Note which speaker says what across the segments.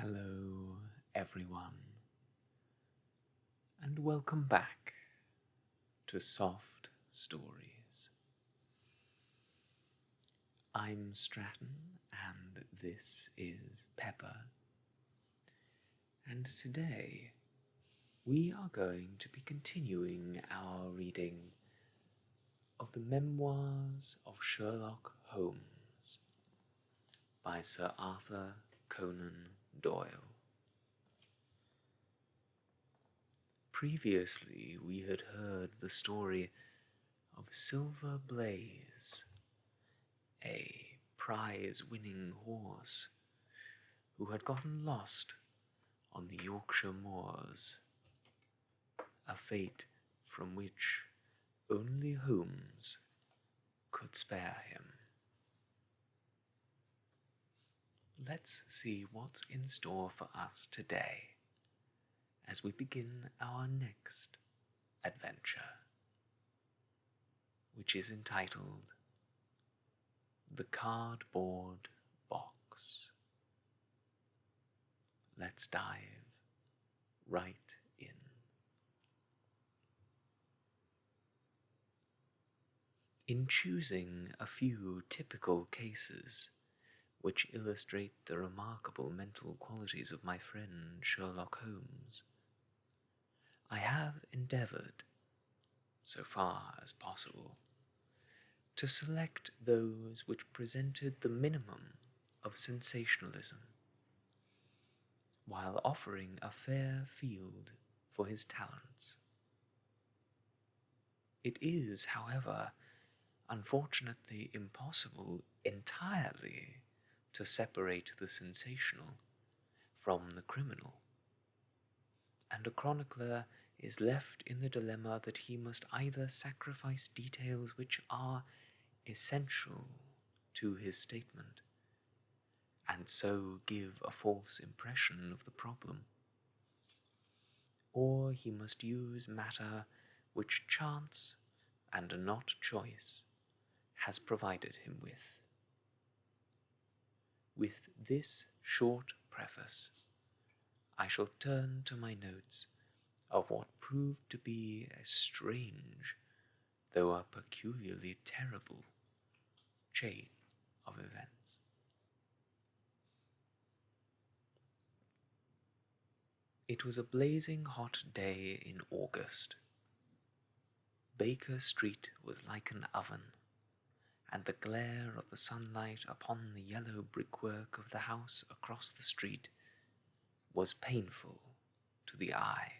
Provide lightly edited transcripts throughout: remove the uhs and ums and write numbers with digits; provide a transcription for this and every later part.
Speaker 1: Hello, everyone, and welcome back to Soft Stories. I'm Stratton, and this is Pepper, and today we are going to be continuing our reading of the Memoirs of Sherlock Holmes by Sir Arthur Conan Doyle. Previously, we had heard the story of Silver Blaze, a prize-winning horse who had gotten lost on the Yorkshire moors, a fate from which only Holmes could spare him. Let's see what's in store for us today as we begin our next adventure, which is entitled The Cardboard Box. Let's dive right in. In choosing a few typical cases which illustrate the remarkable mental qualities of my friend Sherlock Holmes, I have endeavoured, so far as possible, to select those which presented the minimum of sensationalism, while offering a fair field for his talents. It is, however, unfortunately impossible entirely to separate the sensational from the criminal, and a chronicler is left in the dilemma that he must either sacrifice details which are essential to his statement, and so give a false impression of the problem, or he must use matter which chance, and not choice, has provided him with. With this short preface, I shall turn to my notes of what proved to be a strange, though a peculiarly terrible, chain of events. It was a blazing hot day in August. Baker Street was like an oven, and the glare of the sunlight upon the yellow brickwork of the house across the street was painful to the eye.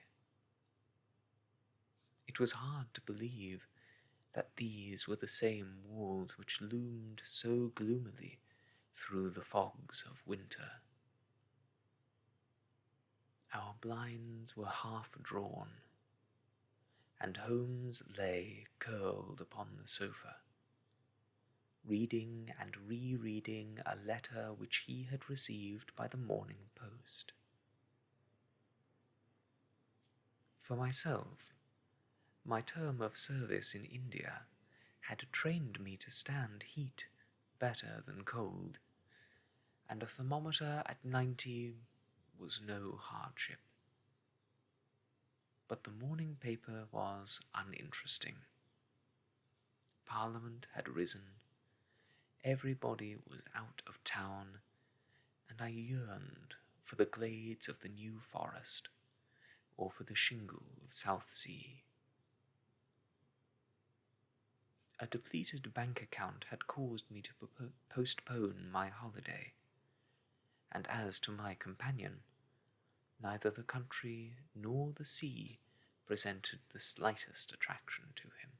Speaker 1: It was hard to believe that these were the same walls which loomed so gloomily through the fogs of winter. Our blinds were half drawn, and Holmes lay curled upon the sofa, reading and rereading a letter which he had received by the morning post. For myself, my term of service in India had trained me to stand heat better than cold, and a thermometer at 90 was no hardship. But the morning paper was uninteresting. Parliament had risen, everybody was out of town, and I yearned for the glades of the New Forest, or for the shingle of Southsea. A depleted bank account had caused me to postpone my holiday, and as to my companion, neither the country nor the sea presented the slightest attraction to him.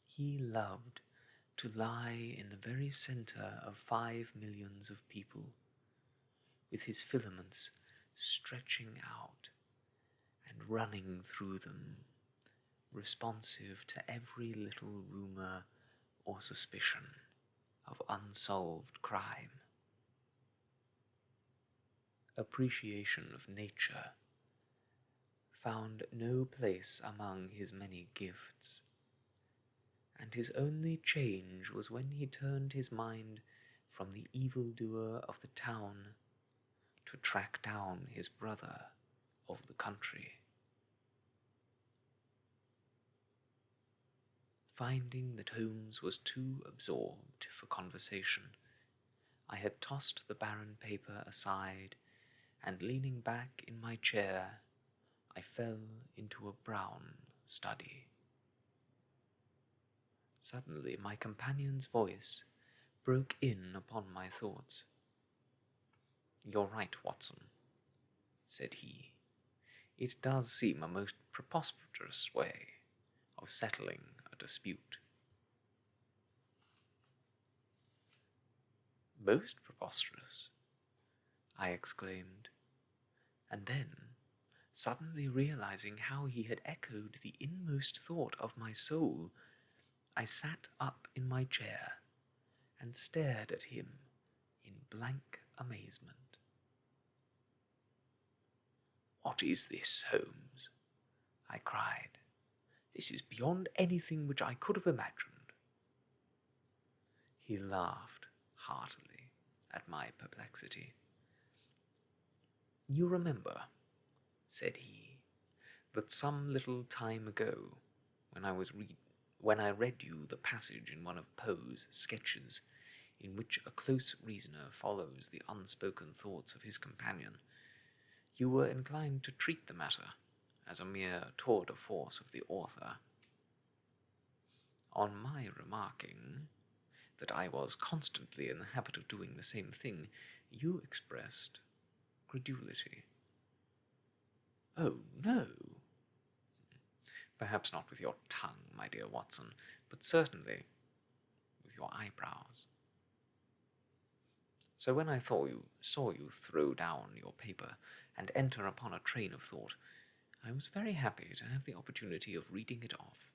Speaker 1: He loved to lie in the very centre of 5 millions of people, with his filaments stretching out and running through them, responsive to every little rumour or suspicion of unsolved crime. Appreciation of nature found no place among his many gifts, and his only change was when he turned his mind from the evildoer of the town to track down his brother of the country. Finding that Holmes was too absorbed for conversation, I had tossed the barren paper aside, and leaning back in my chair, I fell into a brown study. Suddenly my companion's voice broke in upon my thoughts. "You're right, Watson," said he. "It does seem a most preposterous way of settling a dispute." "Most preposterous," I exclaimed, and then, suddenly realizing how he had echoed the inmost thought of my soul, I sat up in my chair and stared at him in blank amazement. "What is this, Holmes?" I cried. "This is beyond anything which I could have imagined." He laughed heartily at my perplexity. "You remember," said he, "that some little time ago, when I read you the passage in one of Poe's sketches, in which a close reasoner follows the unspoken thoughts of his companion, you were inclined to treat the matter as a mere tour de force of the author. On my remarking that I was constantly in the habit of doing the same thing, you expressed credulity." "Oh, no." "Perhaps not with your tongue, my dear Watson, but certainly with your eyebrows. So when I saw you throw down your paper and enter upon a train of thought, I was very happy to have the opportunity of reading it off,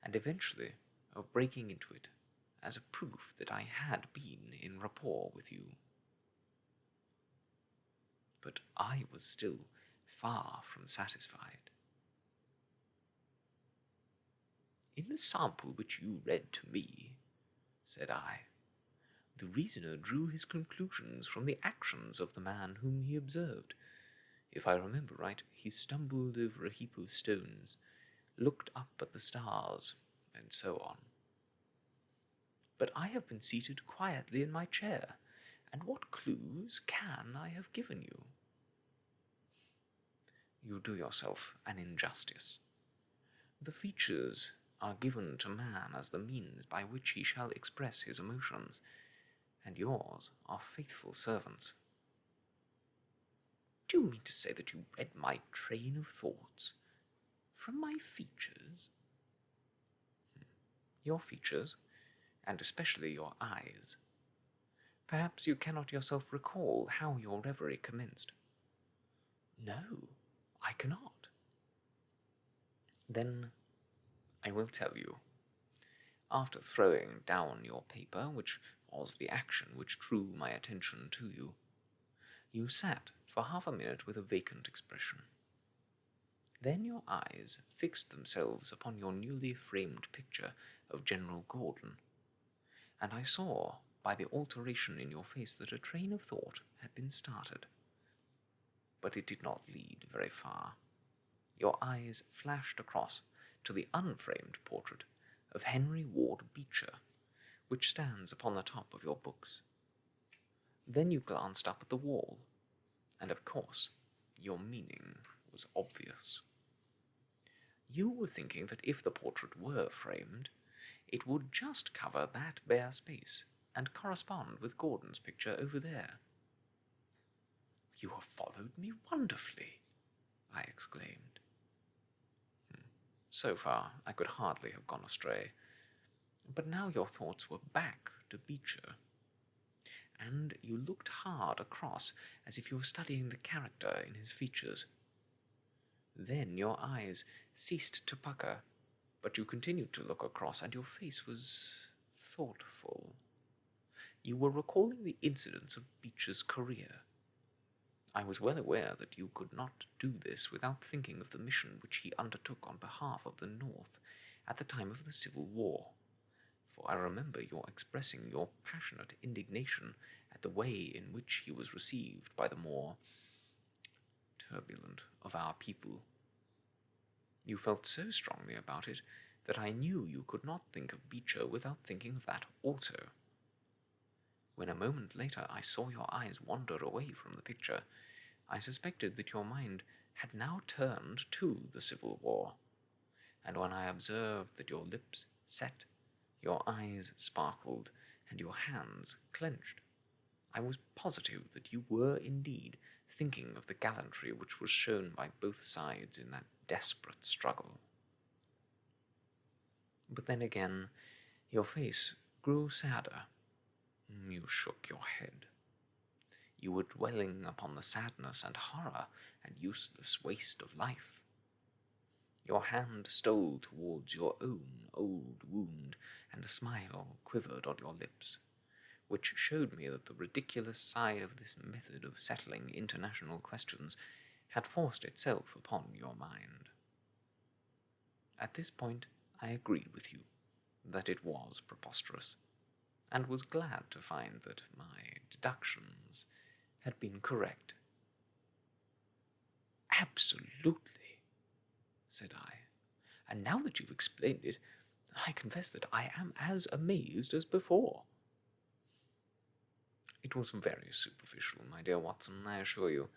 Speaker 1: and eventually of breaking into it as a proof that I had been in rapport with you." But I was still far from satisfied. "In the sample which you read to me," said I, "the reasoner drew his conclusions from the actions of the man whom he observed. If I remember right, he stumbled over a heap of stones, looked up at the stars, and so on. But I have been seated quietly in my chair, and what clues can I have given you?" "You do yourself an injustice. The features are given to man as the means by which he shall express his emotions, and yours are faithful servants." "Do you mean to say that you read my train of thoughts from my features?" "Your features, and especially your eyes. Perhaps you cannot yourself recall how your reverie commenced." "No, I cannot." "Then I will tell you. After throwing down your paper, which was the action which drew my attention to you, you sat for half a minute with a vacant expression. Then your eyes fixed themselves upon your newly framed picture of General Gordon, and I saw by the alteration in your face that a train of thought had been started. But it did not lead very far. Your eyes flashed across to the unframed portrait of Henry Ward Beecher, which stands upon the top of your books. Then you glanced up at the wall, and of course your meaning was obvious. You were thinking that if the portrait were framed, it would just cover that bare space and correspond with Gordon's picture over there." "You have followed me wonderfully," I exclaimed. So far, I could hardly have gone astray. But now your thoughts were back to Beecher, and you looked hard across as if you were studying the character in his features. Then your eyes ceased to pucker, but you continued to look across, and your face was thoughtful. You were recalling the incidents of Beecher's career. I was well aware that you could not do this without thinking of the mission which he undertook on behalf of the North at the time of the Civil War, for I remember your expressing your passionate indignation at the way in which he was received by the more turbulent of our people. You felt so strongly about it that I knew you could not think of Beecher without thinking of that also. When a moment later I saw your eyes wander away from the picture, I suspected that your mind had now turned to the Civil War, and when I observed that your lips set, your eyes sparkled, and your hands clenched, I was positive that you were indeed thinking of the gallantry which was shown by both sides in that desperate struggle. But then again, your face grew sadder. You shook your head. You were dwelling upon the sadness and horror and useless waste of life. Your hand stole towards your own old wound, and a smile quivered on your lips, which showed me that the ridiculous side of this method of settling international questions had forced itself upon your mind. At this point, I agreed with you that it was preposterous, and was glad to find that my deductions had been correct. "Absolutely," said I, "and now that you've explained it, I confess that I am as amazed as before." "It was very superficial, my dear Watson, I assure you.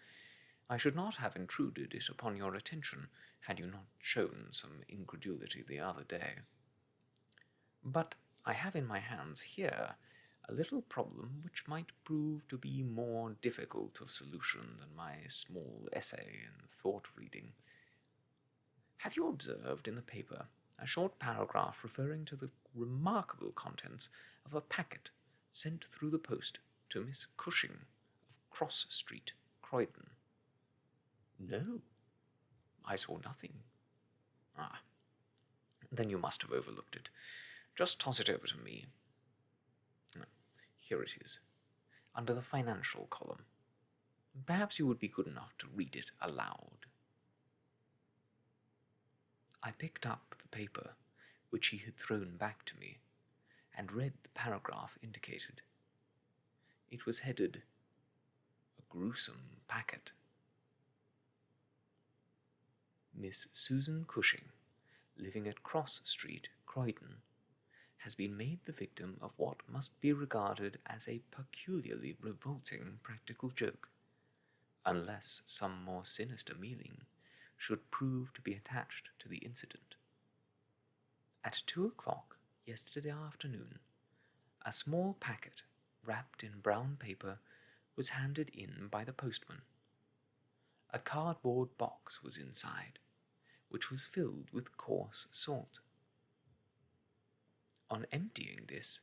Speaker 1: I should not have intruded it upon your attention had you not shown some incredulity the other day. But I have in my hands here a little problem which might prove to be more difficult of solution than my small essay in thought-reading. Have you observed in the paper a short paragraph referring to the remarkable contents of a packet sent through the post to Miss Cushing of Cross Street, Croydon?" "No, I saw nothing." "Ah, then you must have overlooked it. Just toss it over to me. Here it is, under the financial column. Perhaps you would be good enough to read it aloud." I picked up the paper which he had thrown back to me, and read the paragraph indicated. It was headed, "A Gruesome Packet." "Miss Susan Cushing, living at Cross Street, Croydon, has been made the victim of what must be regarded as a peculiarly revolting practical joke, unless some more sinister meaning should prove to be attached to the incident. At 2 o'clock yesterday afternoon, a small packet wrapped in brown paper was handed in by the postman. A cardboard box was inside, which was filled with coarse salt. On emptying this,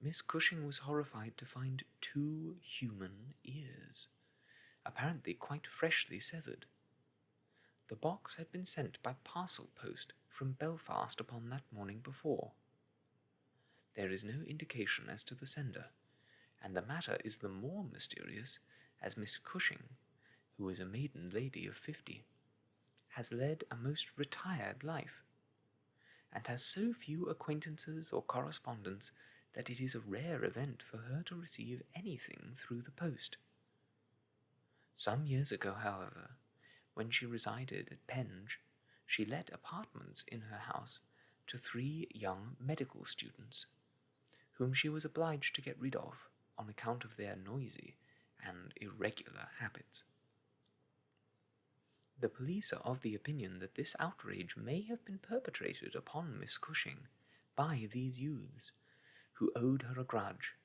Speaker 1: Miss Cushing was horrified to find 2 human ears, apparently quite freshly severed. The box had been sent by parcel post from Belfast upon that morning before. There is no indication as to the sender, and the matter is the more mysterious as Miss Cushing, who is a maiden lady of 50, has led a most retired life, and has so few acquaintances or correspondents that it is a rare event for her to receive anything through the post. Some years ago, however, when she resided at Penge, she let apartments in her house to 3 young medical students, whom she was obliged to get rid of on account of their noisy and irregular habits. The police are of the opinion that this outrage may have been perpetrated upon Miss Cushing by these youths, who owed her a grudge,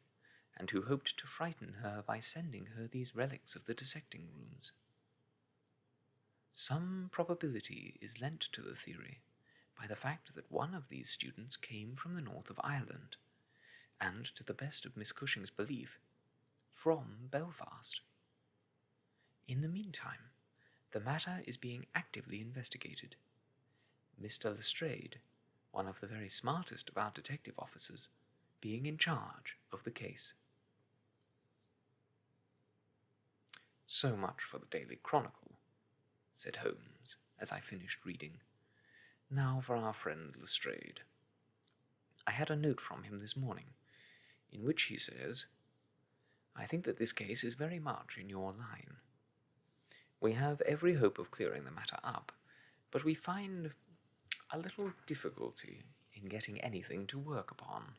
Speaker 1: and who hoped to frighten her by sending her these relics of the dissecting rooms. Some probability is lent to the theory by the fact that one of these students came from the north of Ireland, and, to the best of Miss Cushing's belief, from Belfast. In the meantime, the matter is being actively investigated, Mr. Lestrade, one of the very smartest of our detective officers, being in charge of the case. "So much for the Daily Chronicle," said Holmes, as I finished reading. "Now for our friend Lestrade. I had a note from him this morning, in which he says, "I think that this case is very much in your line. We have every hope of clearing the matter up, but we find a little difficulty in getting anything to work upon.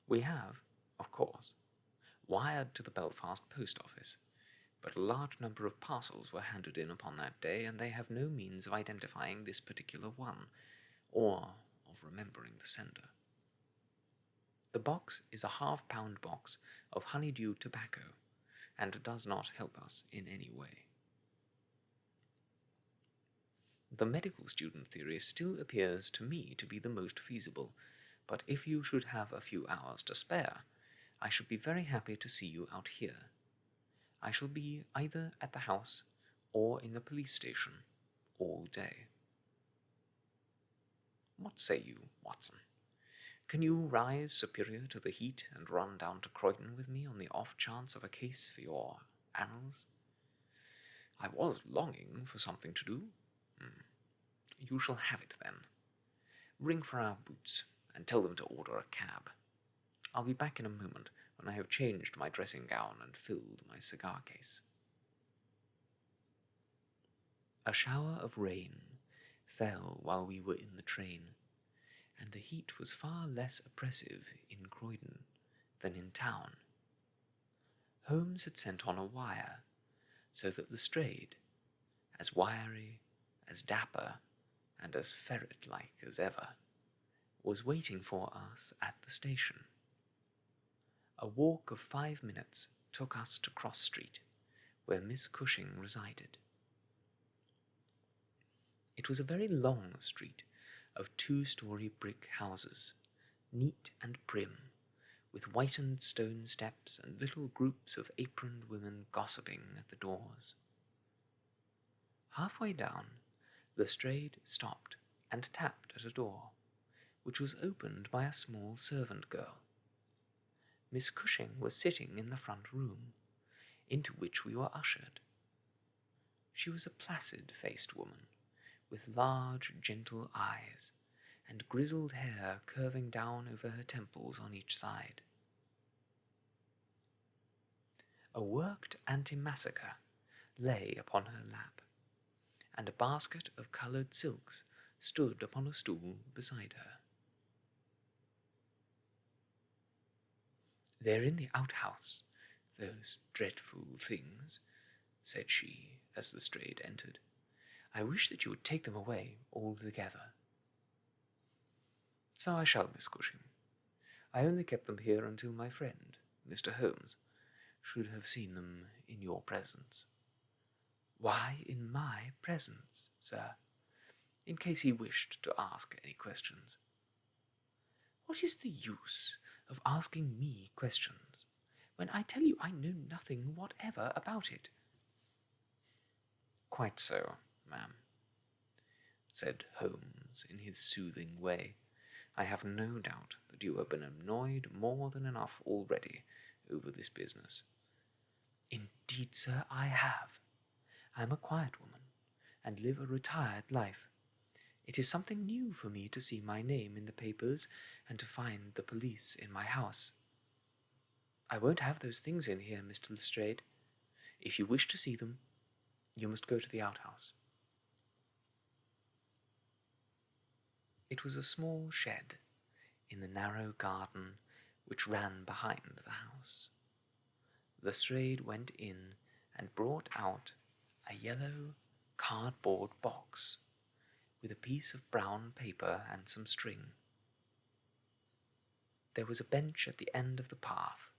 Speaker 1: We have, of course, wired to the Belfast post office, but a large number of parcels were handed in upon that day, and they have no means of identifying this particular one, or of remembering the sender. The box is a half-pound box of honeydew tobacco, and does not help us in any way. The medical student theory still appears to me to be the most feasible, but if you should have a few hours to spare, I should be very happy to see you out here. I shall be either at the house or in the police station all day. What say you, Watson? Can you rise superior to the heat and run down to Croydon with me on the off chance of a case for your annals? I was longing for something to do. You shall have it then. Ring for our boots, and tell them to order a cab. I'll be back in a moment when I have changed my dressing gown and filled my cigar case." A shower of rain fell while we were in the train, and the heat was far less oppressive in Croydon than in town. Holmes had sent on a wire, so that Lestrade, as wiry, as dapper, and as ferret-like as ever, was waiting for us at the station. A walk of 5 minutes took us to Cross Street, where Miss Cushing resided. It was a very long street of 2-story brick houses, neat and prim, with whitened stone steps and little groups of aproned women gossiping at the doors. Halfway down, Lestrade stopped and tapped at a door, which was opened by a small servant girl. Miss Cushing was sitting in the front room, into which we were ushered. She was a placid-faced woman, with large, gentle eyes, and grizzled hair curving down over her temples on each side. A worked antimacabre lay upon her lap, and a basket of coloured silks stood upon a stool beside her. "They're in the outhouse, those dreadful things," said she, as Lestrade entered. "I wish that you would take them away altogether." "So I shall, Miss Cushing. I only kept them here until my friend, Mr. Holmes, should have seen them in your presence." "Why in my presence, sir?" "In case he wished to ask any questions." "What is the use of asking me questions, when I tell you I know nothing whatever about it?" "Quite so, ma'am," said Holmes in his soothing way. "I have no doubt that you have been annoyed more than enough already over this business." "Indeed, sir, I have. I am a quiet woman, and live a retired life. It is something new for me to see my name in the papers and to find the police in my house. I won't have those things in here, Mr. Lestrade. If you wish to see them, you must go to the outhouse." It was a small shed in the narrow garden which ran behind the house. Lestrade went in and brought out a yellow cardboard box with a piece of brown paper and some string. There was a bench at the end of the path,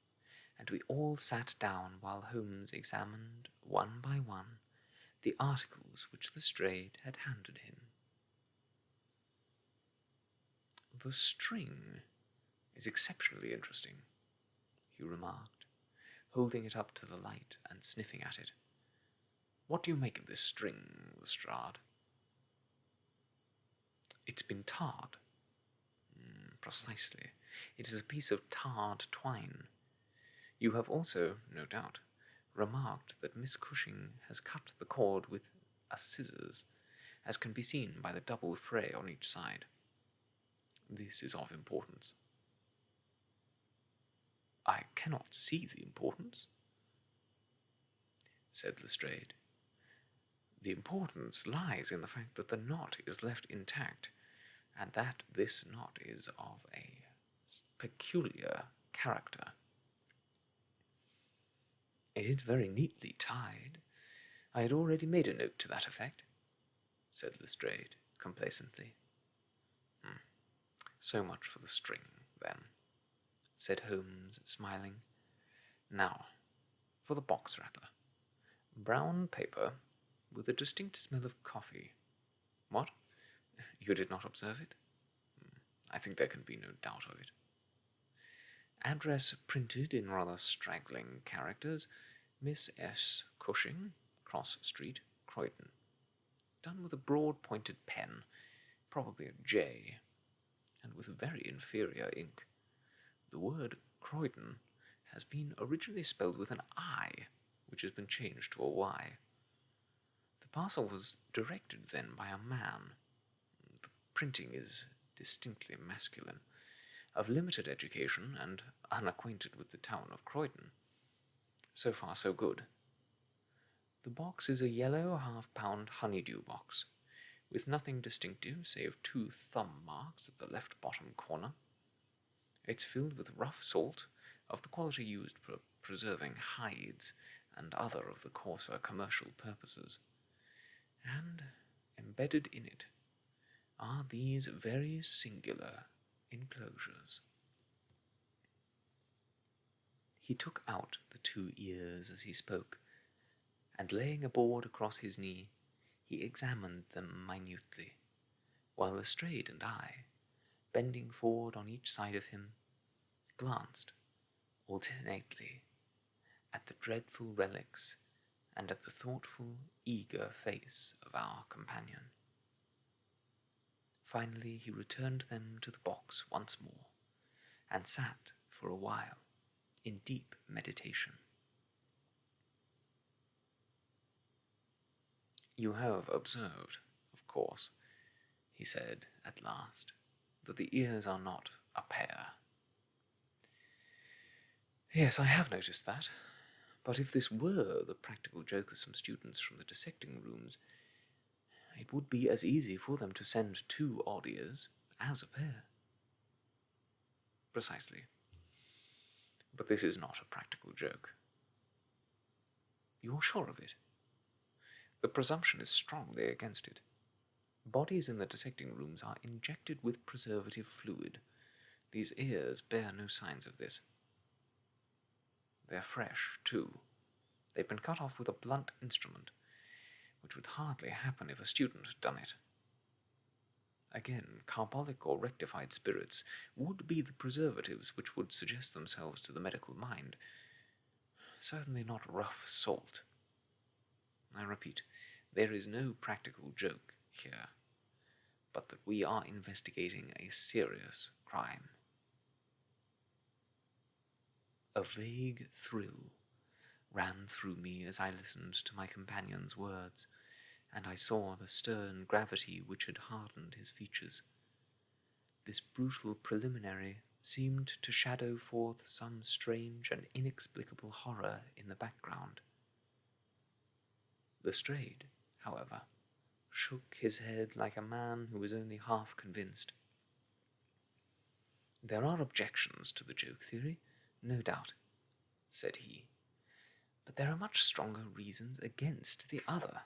Speaker 1: and we all sat down while Holmes examined, one by one, the articles which Lestrade had handed him. "The string is exceptionally interesting," he remarked, holding it up to the light and sniffing at it. "What do you make of this string, Lestrade?" "It's been tarred." "Precisely. It is a piece of tarred twine. You have also, no doubt, remarked that Miss Cushing has cut the cord with a scissors, as can be seen by the double fray on each side." This is of importance. I cannot see the importance, said Lestrade. The importance lies in the fact that the knot is left intact, and that this knot is of a peculiar character. It is very neatly tied. I had already made a note to that effect, said Lestrade complacently. So much for the string, then, said Holmes, smiling. Now, for the box wrapper. Brown paper with a distinct smell of coffee. What? You did not observe it? I think there can be no doubt of it. Address printed in rather straggling characters, Miss S. Cushing, Cross Street, Croydon. Done with a broad-pointed pen, probably a J, and with very inferior ink. The word Croydon has been originally spelled with an I, which has been changed to a Y. The parcel was directed then by a man. The printing is distinctly masculine, of limited education and unacquainted with the town of Croydon. So far, so good. The box is a yellow half-pound honeydew box, with nothing distinctive save 2 thumb marks at the left bottom corner. It's filled with rough salt, of the quality used for preserving hides and other of the coarser commercial purposes, and embedded in it are these very singular enclosures. He took out the 2 ears as he spoke, and laying a board across his knee, he examined them minutely, while Lestrade and I, bending forward on each side of him, glanced alternately at the dreadful relics and at the thoughtful, eager face of our companion. Finally he returned them to the box once more, and sat for a while in deep meditation. You have observed, of course, he said at last, that the ears are not a pair. Yes, I have noticed that, but if this were the practical joke of some students from the dissecting rooms, it would be as easy for them to send 2 odd ears as a pair. Precisely. But this is not a practical joke. You're sure of it? The presumption is strongly against it. Bodies in the dissecting rooms are injected with preservative fluid. These ears bear no signs of this. They're fresh, too. They've been cut off with a blunt instrument, which would hardly happen if a student had done it. Again, carbolic or rectified spirits would be the preservatives which would suggest themselves to the medical mind. Certainly not rough salt. I repeat, there is no practical joke here, but that we are investigating a serious crime. A vague thrill ran through me as I listened to my companion's words, and I saw the stern gravity which had hardened his features. This brutal preliminary seemed to shadow forth some strange and inexplicable horror in the background. Lestrade, however, shook his head like a man who was only half convinced. There are objections to the joke theory, no doubt, said he, but there are much stronger reasons against the other.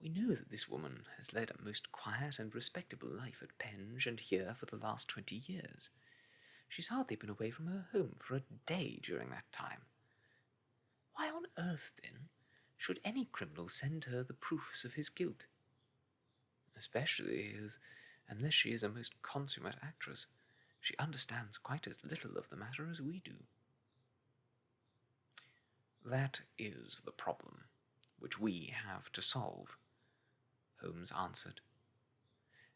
Speaker 1: We know that this woman has led a most quiet and respectable life at Penge and here for the last 20 years. She's hardly been away from her home for a day during that time. Why on earth, then, should any criminal send her the proofs of his guilt? Especially as, unless she is a most consummate actress, she understands quite as little of the matter as we do. That is the problem which we have to solve, Holmes answered,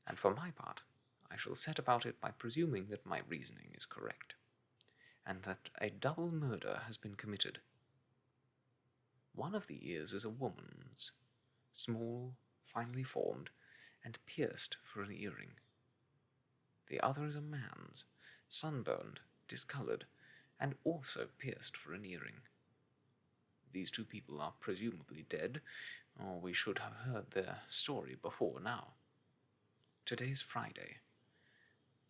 Speaker 1: and for my part I shall set about it by presuming that my reasoning is correct, and that a double murder has been committed. One of the ears is a woman's, small, finely formed, and pierced for an earring. The other is a man's, sunburned, discoloured, and also pierced for an earring. These two people are presumably dead, or we should have heard their story before now. Today's Friday.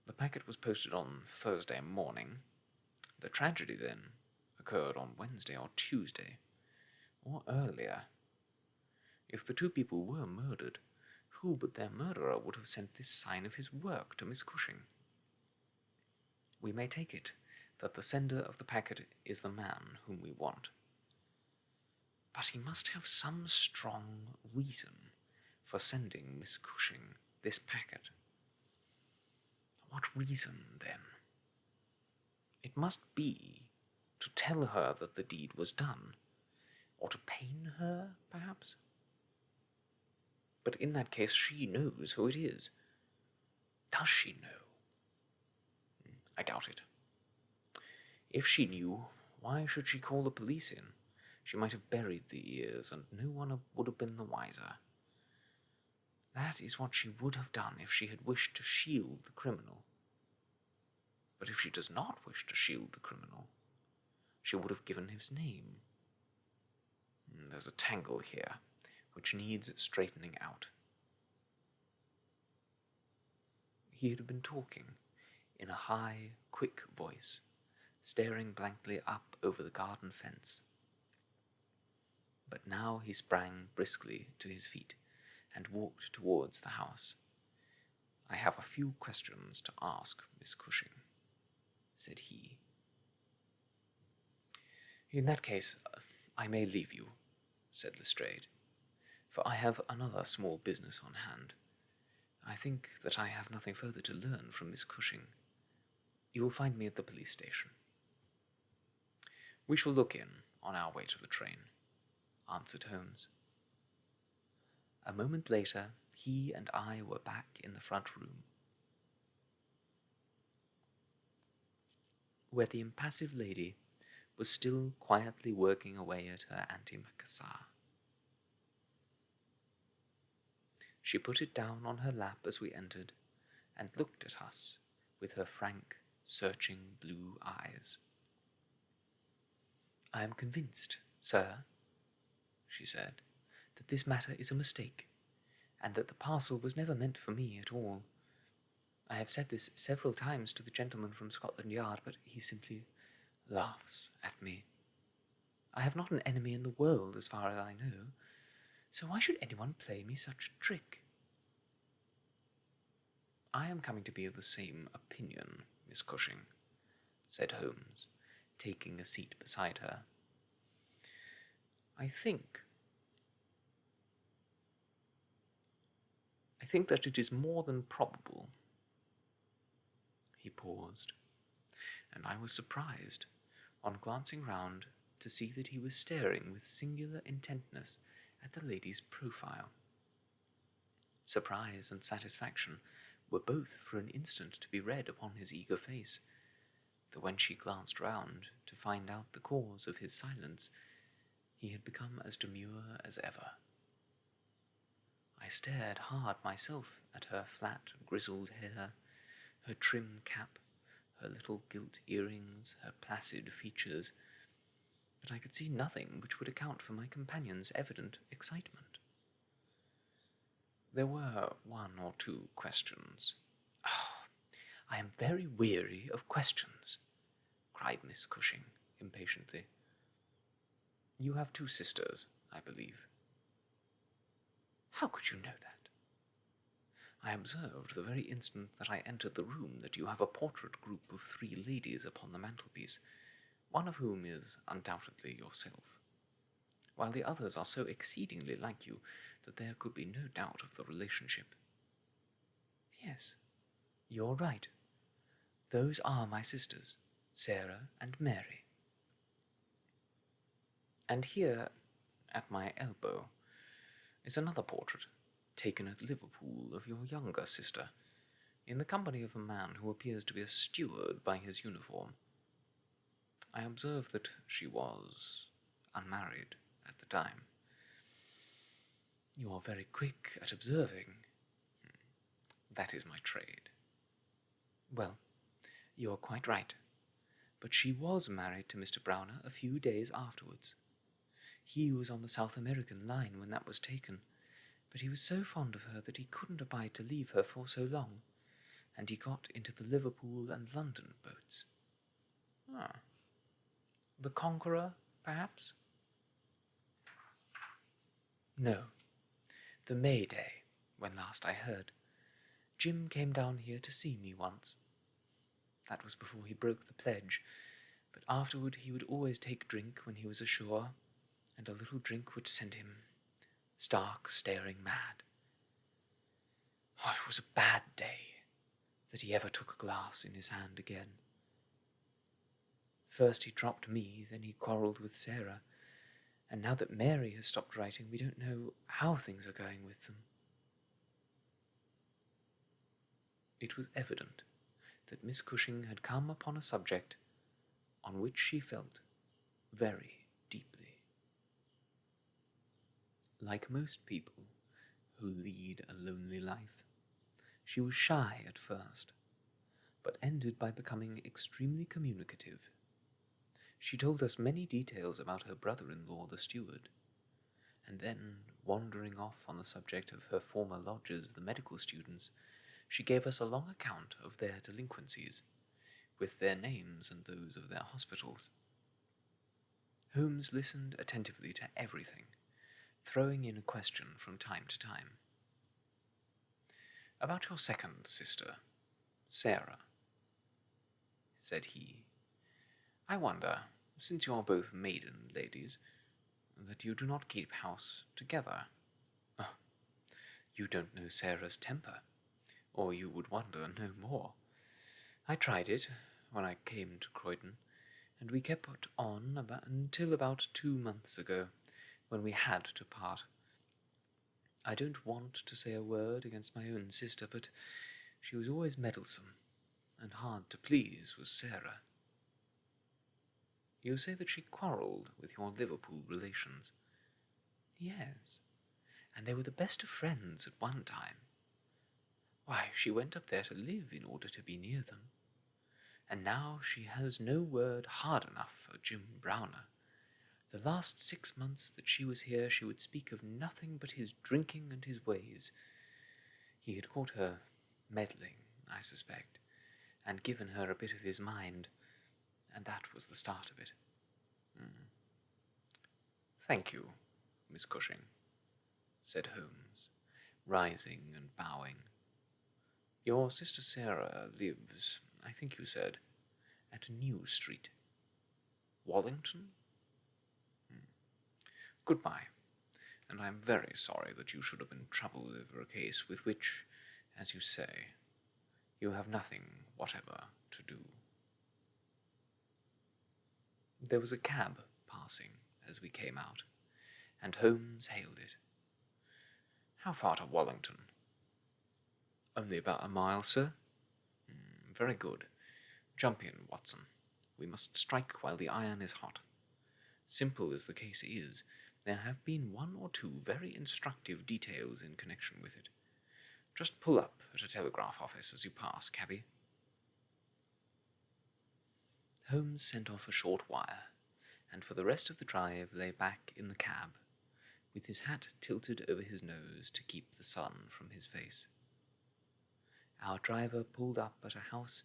Speaker 1: The packet was posted on Thursday morning. The tragedy, then, occurred on Wednesday or Tuesday, or earlier. If the two people were murdered, who but their murderer would have sent this sign of his work to Miss Cushing? We may take it that the sender of the packet is the man whom we want. But he must have some strong reason for sending Miss Cushing this packet. What reason, then? It must be to tell her that the deed was done, or to pain her, perhaps? But in that case she knows who it is. Does she know? I doubt it. If she knew, why should she call the police in? She might have buried the ears, and no one would have been the wiser. That is what she would have done if she had wished to shield the criminal. But if she does not wish to shield the criminal, she would have given his name. There's a tangle here, which needs straightening out. He had been talking in a high, quick voice, staring blankly up over the garden fence. But now he sprang briskly to his feet and walked towards the house. "I have a few questions to ask Miss Cushing," said he. "In that case, I may leave you," said Lestrade, "for I have another small business on hand. I think that I have nothing further to learn from Miss Cushing. You will find me at the police station." "We shall look in on our way to the train," answered Holmes. A moment later, he and I were back in the front room, where the impassive lady was still quietly working away at her antimacassar. She put it down on her lap as we entered, and looked at us with her frank, searching blue eyes. "I am convinced, sir," she said, "that this matter is a mistake, and that the parcel was never meant for me at all. I have said this several times to the gentleman from Scotland Yard, but he simply laughs at me. I have not an enemy in the world, as far as I know, so why should anyone play me such a trick?" "I am coming to be of the same opinion, Miss Cushing," said Holmes, taking a seat beside her. I think that it is more than probable." He paused, and I was surprised, on glancing round, to see that he was staring with singular intentness at the lady's profile. Surprise and satisfaction were both for an instant to be read upon his eager face, though when she glanced round to find out the cause of his silence, he had become as demure as ever. I stared hard myself at her flat, grizzled hair, her trim cap, her little gilt earrings, her placid features, but I could see nothing which would account for my companion's evident excitement. There were one or two questions. "Oh, I am very weary of questions," cried Miss Cushing impatiently. "You have two sisters, I believe." "How could you know that?" "I observed the very instant that I entered the room that you have a portrait group of 3 ladies upon the mantelpiece, one of whom is undoubtedly yourself, while the others are so exceedingly like you that there could be no doubt of the relationship." "Yes, you're right. Those are my sisters, Sarah and Mary." "And here, at my elbow, is another portrait, taken at Liverpool, of your younger sister, in the company of a man who appears to be a steward by his uniform. I observe that she was unmarried at the time." "You are very quick at observing." "That is my trade." Well, you're quite right. But she was married to Mr. Browner a few days afterwards. He was on the South American line when that was taken, but he was so fond of her that he couldn't abide to leave her for so long, and he got into the Liverpool and London boats. Ah. The Conqueror, perhaps? No. The May Day, when last I heard. Jim came down here to see me once. That was before he broke the pledge, but afterward he would always take drink when he was ashore, and a little drink would send him stark, staring mad. Oh, it was a bad day that he ever took a glass in his hand again. First he dropped me, then he quarrelled with Sarah, and now that Mary has stopped writing, we don't know how things are going with them. It was evident that Miss Cushing had come upon a subject on which she felt very deeply. Like most people who lead a lonely life, she was shy at first, but ended by becoming extremely communicative. She told us many details about her brother-in-law, the steward, and then, wandering off on the subject of her former lodgers, the medical students, she gave us a long account of their delinquencies, with their names and those of their hospitals. Holmes listened attentively to everything, throwing in a question from time to time. "About your second sister, Sarah," said he. "I wonder, since you are both maiden ladies, that you do not keep house together. Oh, you don't know Sarah's temper, or you would wonder no more. I tried it when I came to Croydon, and we kept on until about 2 months ago, when we had to part. I don't want to say a word against my own sister, but she was always meddlesome, and hard to please was Sarah." "You say that she quarrelled with your Liverpool relations?" "Yes, and they were the best of friends at one time. Why, she went up there to live in order to be near them. And now she has no word hard enough for Jim Browner. The last 6 months that she was here she would speak of nothing but his drinking and his ways. He had caught her meddling, I suspect, and given her a bit of his mind, and that was the start of it." "Thank you, Miss Cushing," said Holmes, rising and bowing. "Your sister Sarah lives, I think you said, at New Street. Wallington? Goodbye, and I am very sorry that you should have been troubled over a case with which, as you say, you have nothing whatever to do." There was a cab passing as we came out, and Holmes hailed it. "How far to Wallington?" "Only about a mile, sir." "Very good. Jump in, Watson. We must strike while the iron is hot. Simple as the case is, there have been 1 or 2 very instructive details in connection with it. Just pull up at a telegraph office as you pass, cabby." Holmes sent off a short wire, and for the rest of the drive lay back in the cab, with his hat tilted over his nose to keep the sun from his face. Our driver pulled up at a house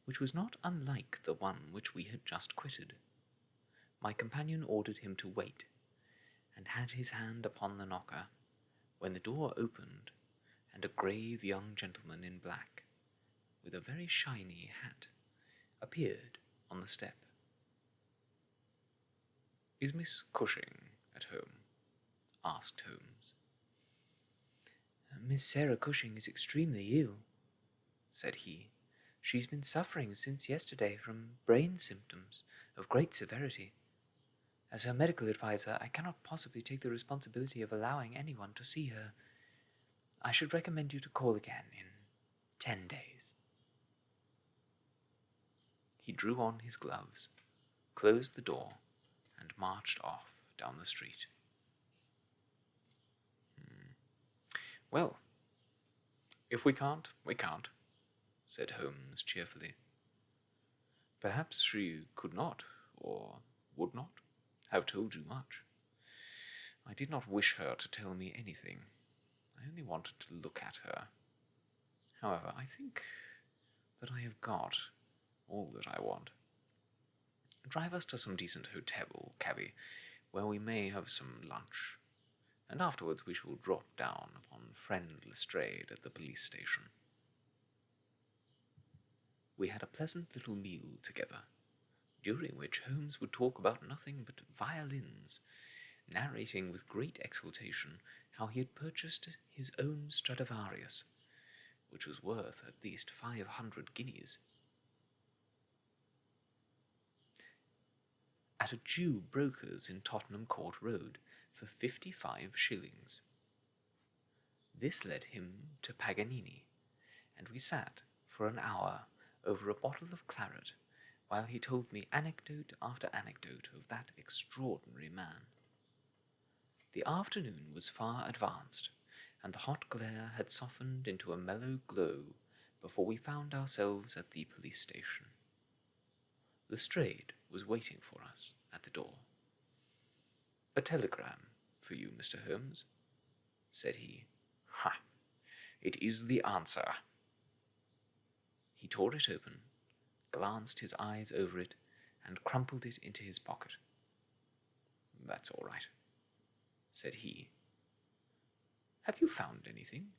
Speaker 1: which was not unlike the one which we had just quitted. My companion ordered him to wait, and had his hand upon the knocker, when the door opened, and a grave young gentleman in black, with a very shiny hat, appeared on the step. "Is Miss Cushing at home?" asked Holmes. "Miss Sarah Cushing is extremely ill," said he. "She's been suffering since yesterday from brain symptoms of great severity. As her medical adviser, I cannot possibly take the responsibility of allowing anyone to see her. I should recommend you to call again in 10 days. He drew on his gloves, closed the door, and marched off down the street. "Well, if we can't, we can't," said Holmes cheerfully. Perhaps she could not, or would not, have told you much. I did not wish her to tell me anything. I only wanted to look at her. However, I think that I have got all that I want. Drive us to some decent hotel, cabby, where we may have some lunch, and afterwards we shall drop down upon friend Lestrade at the police station. We had a pleasant little meal together, during which Holmes would talk about nothing but violins, narrating with great exultation how he had purchased his own Stradivarius, which was worth at least 500 guineas, at a Jew broker's in Tottenham Court Road for 55 shillings. This led him to Paganini, and we sat for an hour over a bottle of claret while he told me anecdote after anecdote of that extraordinary man. The afternoon was far advanced, and the hot glare had softened into a mellow glow before we found ourselves at the police station. Lestrade was waiting for us at the door. "A telegram for you, Mr. Holmes," said he. "Ha! It is the answer." He tore it open, glanced his eyes over it, and crumpled it into his pocket. "That's all right," said he. "Have you found anything?"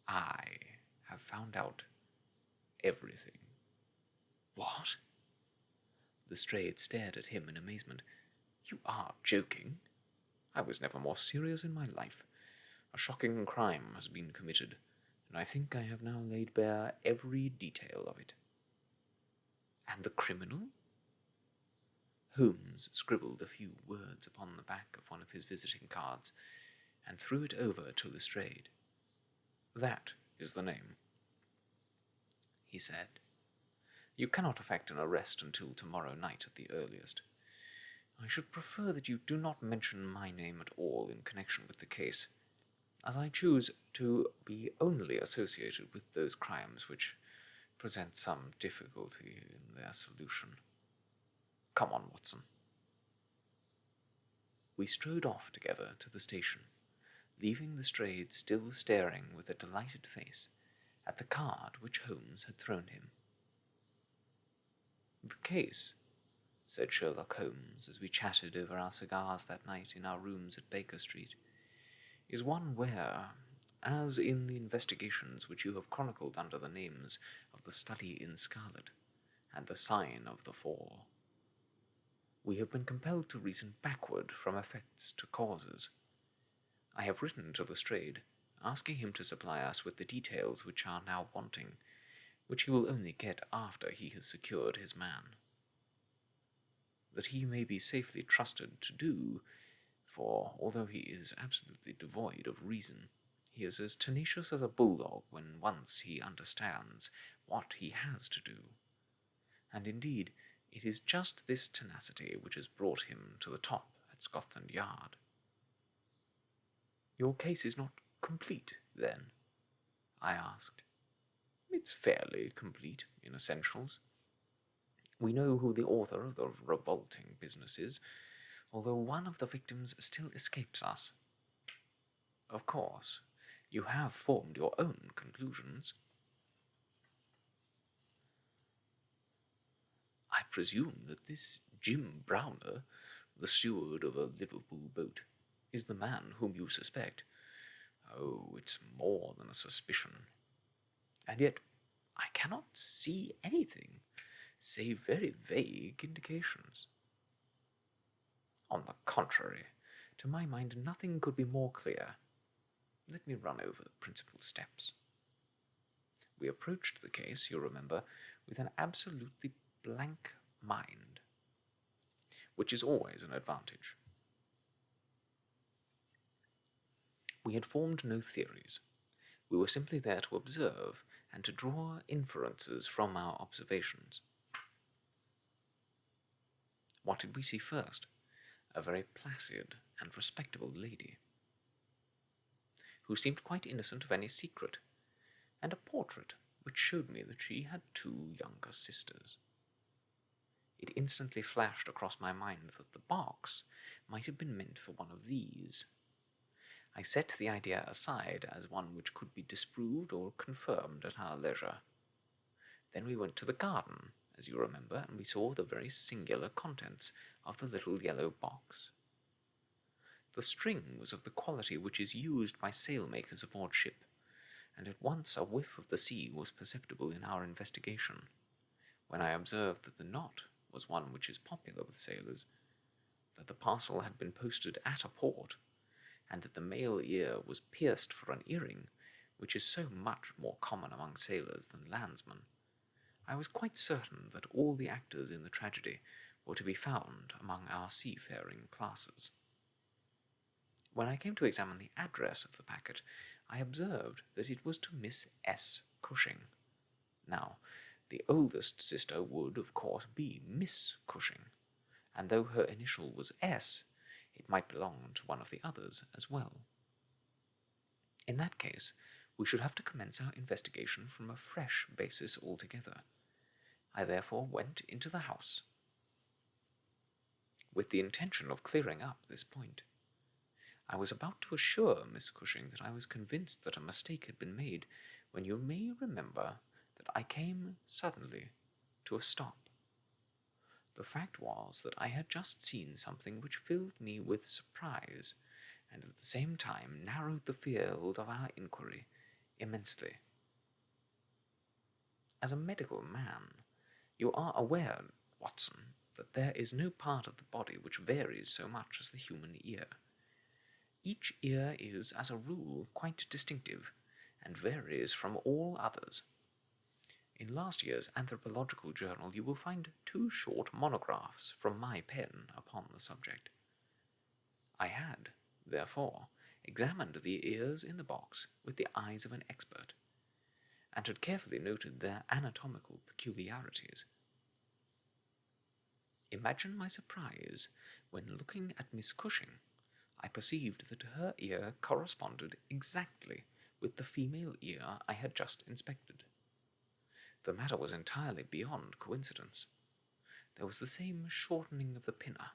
Speaker 1: "I have found out everything." "What?" Lestrade stared at him in amazement. "You are joking. I was never more serious in my life. A shocking crime has been committed, and I think I have now laid bare every detail of it." "And the criminal?" Holmes scribbled a few words upon the back of one of his visiting cards, and threw it over to Lestrade. "That is the name," he said. "You cannot effect an arrest until tomorrow night at the earliest. I should prefer that you do not mention my name at all in connection with the case, as I choose to be only associated with those crimes which present some difficulty in their solution. Come on, Watson." We strode off together to the station, leaving Lestrade still staring with a delighted face at the card which Holmes had thrown him. "The case," said Sherlock Holmes as we chatted over our cigars that night in our rooms at Baker Street, "is one where, as in the investigations which you have chronicled under the names of the Study in Scarlet and the Sign of the Four, we have been compelled to reason backward from effects to causes. I have written to Lestrade, asking him to supply us with the details which are now wanting, which he will only get after he has secured his man. That he may be safely trusted to do, for although he is absolutely devoid of reason, he is as tenacious as a bulldog when once he understands what he has to do. And indeed, it is just this tenacity which has brought him to the top at Scotland Yard." "Your case is not complete, then?" I asked. "It's fairly complete in essentials. We know who the author of the revolting business is, although one of the victims still escapes us. Of course, you have formed your own conclusions." "I presume that this Jim Browner, the steward of a Liverpool boat, is the man whom you suspect." "Oh, it's more than a suspicion. And yet I cannot see anything, save very vague indications." "On the contrary, to my mind nothing could be more clear. Let me run over the principal steps. We approached the case, you remember, with an absolutely blank mind, which is always an advantage. We had formed no theories. We were simply there to observe and to draw inferences from our observations. What did we see first? A very placid and respectable lady, who seemed quite innocent of any secret, and a portrait which showed me that she had 2 younger sisters. It instantly flashed across my mind that the box might have been meant for one of these. I set the idea aside as one which could be disproved or confirmed at our leisure. Then we went to the garden, as you remember, and we saw the very singular contents of the little yellow box. The string was of the quality which is used by sailmakers aboard ship, and at once a whiff of the sea was perceptible in our investigation, when I observed that the knot was one which is popular with sailors, that the parcel had been posted at a port, and that the male ear was pierced for an earring, which is so much more common among sailors than landsmen. I was quite certain that all the actors in the tragedy were to be found among our seafaring classes. When I came to examine the address of the packet, I observed that it was to Miss S. Cushing. Now, the oldest sister would, of course, be Miss Cushing, and though her initial was S, it might belong to one of the others as well. In that case, we should have to commence our investigation from a fresh basis altogether. I therefore went into the house with the intention of clearing up this point. I was about to assure Miss Cushing that I was convinced that a mistake had been made, when you may remember that I came suddenly to a stop. The fact was that I had just seen something which filled me with surprise, and at the same time narrowed the field of our inquiry immensely. As a medical man, you are aware, Watson, that there is no part of the body which varies so much as the human ear. Each ear is, as a rule, quite distinctive, and varies from all others. In last year's Anthropological Journal you will find 2 short monographs from my pen upon the subject. I had, therefore, examined the ears in the box with the eyes of an expert, and had carefully noted their anatomical peculiarities. Imagine my surprise when, looking at Miss Cushing, I perceived that her ear corresponded exactly with the female ear I had just inspected. The matter was entirely beyond coincidence. There was the same shortening of the pinna,